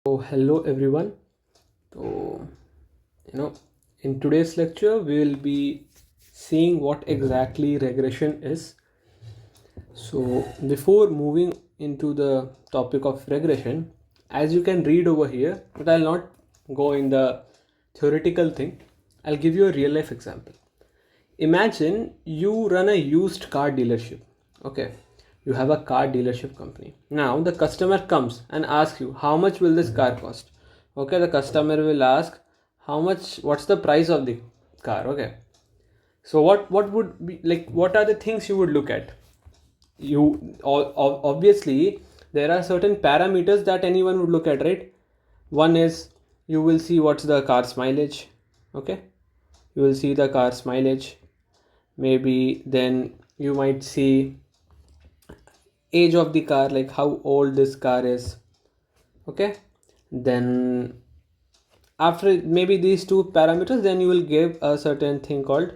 So hello everyone. So you know in today's lecture we will be seeing what exactly regression is. So before moving into the topic of regression, as you can read over here, but I'll not go in the theoretical thing. I'll give you a real life example. Imagine you run a used car dealership. Okay, you have a car dealership company. Now the customer comes and asks you, how much will this car cost? Okay, the customer will ask, how much, what's the price of the car? Okay, so what would be like, what are the things you would look at? Obviously there are certain parameters that anyone would look at, right? One is you will see what's the car's mileage. Okay, you will see the car's mileage. Maybe then you might see age of the car, like how old this car is. Okay, then after maybe these two parameters, then you will give a certain thing called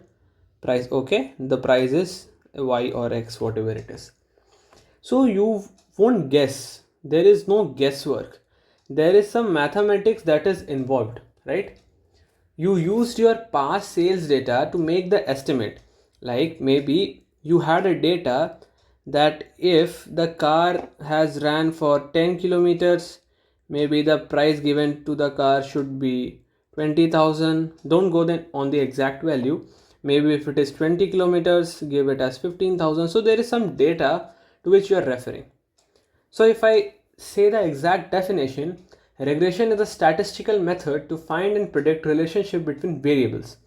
price. Okay, the price is y or x, whatever it is. So you won't guess, there is no guesswork, there is some mathematics that is involved, right? You used your past sales data to make the estimate. Like maybe you had a data that if the car has ran for 10 kilometers, maybe the price given to the car should be 20,000. Don't go then on the exact value. Maybe if it is 20 kilometers, give it as 15,000. So there is some data to which you are referring. So if I say the exact definition, regression is a statistical method to find and predict relationship between variables.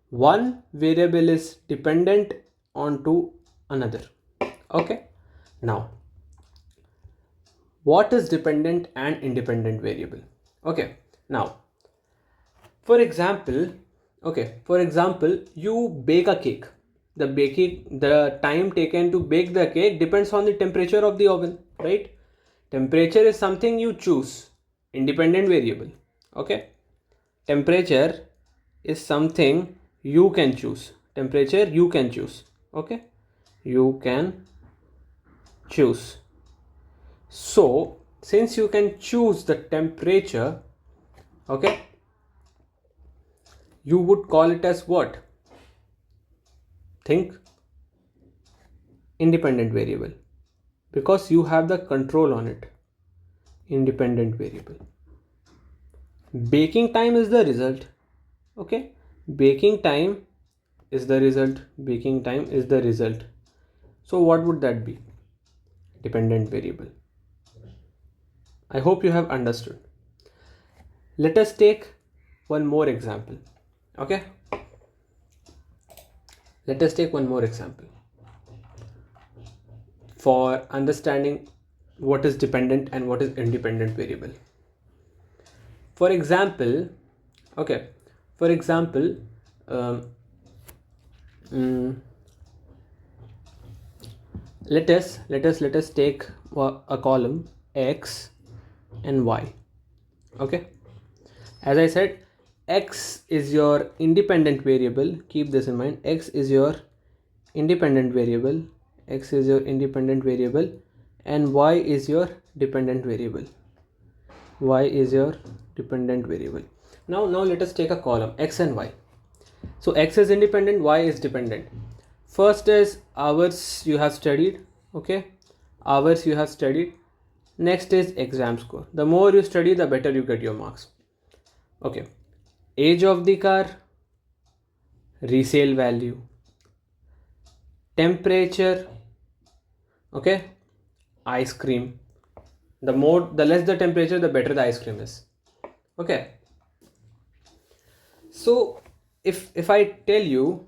One variable is dependent onto another. Okay. Now, what is dependent and independent variable? Okay. Now, for example, you bake a cake. The time taken to bake the cake depends on the temperature of the oven, right? Temperature is something you choose, independent variable. Okay, temperature is something you can choose. Temperature you can choose. Okay, you can choose. So since you can choose the temperature, okay, you would call it as what? Think independent variable, because you have the control on it. Independent variable. Baking time is the result. Okay, baking time is the result. Baking time is the result. So what would that be? Dependent variable. I hope you have understood. Let us take one more example. Okay, let us take one more example for understanding what is dependent and what is independent variable. For example, okay, for example, um, mm, let us take a column x and y. Okay, as I said, x is your independent variable. Keep this in mind. X is your independent variable. X is your independent variable, and y is your dependent variable. Y is your dependent variable. Now let us take a column x and y. So x is independent, y is dependent. First is hours you have studied. Okay, hours you have studied. Next is exam score. The more you study, the better you get your marks. Okay, age of the car, resale value, temperature, okay, ice cream. The less the temperature, the better the ice cream is. Okay, so if I tell you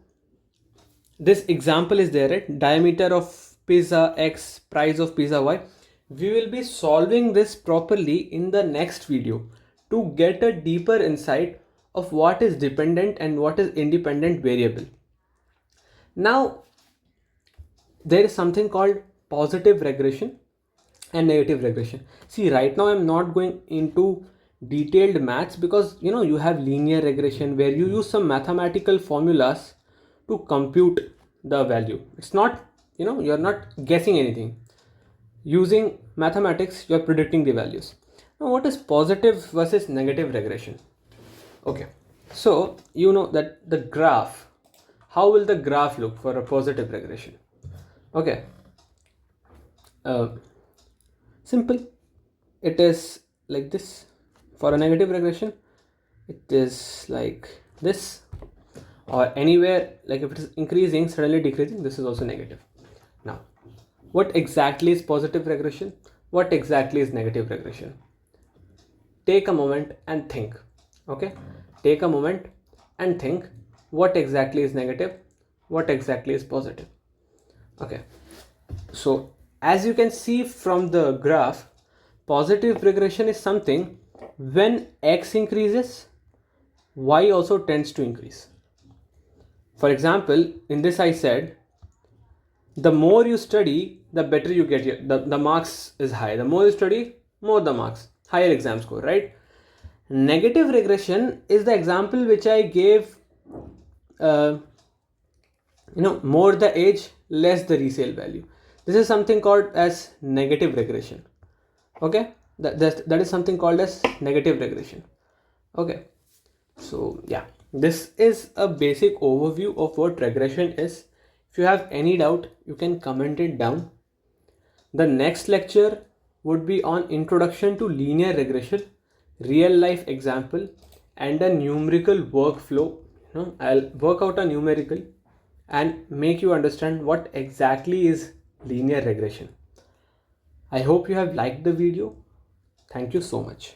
this example is there, right? Diameter of pizza x, price of pizza y. We will be solving this properly in the next video to get a deeper insight of what is dependent and what is independent variable. Now, there is something called positive regression and negative regression. See, right now I'm not going into detailed maths because you have linear regression where you use some mathematical formulas to compute the value. It's not, you're not guessing anything. Using mathematics, you're predicting the values. Now, what is positive versus negative regression? Okay, so you know that the graph, how will the graph look for a positive regression? Okay, uh, simple. It is like this. For a negative regression, it is like this, or anywhere, like if it is increasing, suddenly decreasing, this is also negative. Now, what exactly is positive regression? What exactly is negative regression? Take a moment and think. Okay, take a moment and think what exactly is negative, what exactly is positive. Okay, so as you can see from the graph, positive regression is something when x increases, y also tends to increase. For example, in this I said the more you study, the better you get. The marks is high. The more you study, more the marks, higher exam score, right? Negative regression is the example which I gave. uh, More the age, less the resale value. This is something called as negative regression. Okay, that is something called as negative regression. Okay, so yeah, this is a basic overview of what regression is. If you have any doubt, you can comment it down. The next lecture would be on introduction to linear regression, real life example, and a numerical workflow. I'll work out a numerical and make you understand what exactly is linear regression. I hope you have liked the video. Thank you so much.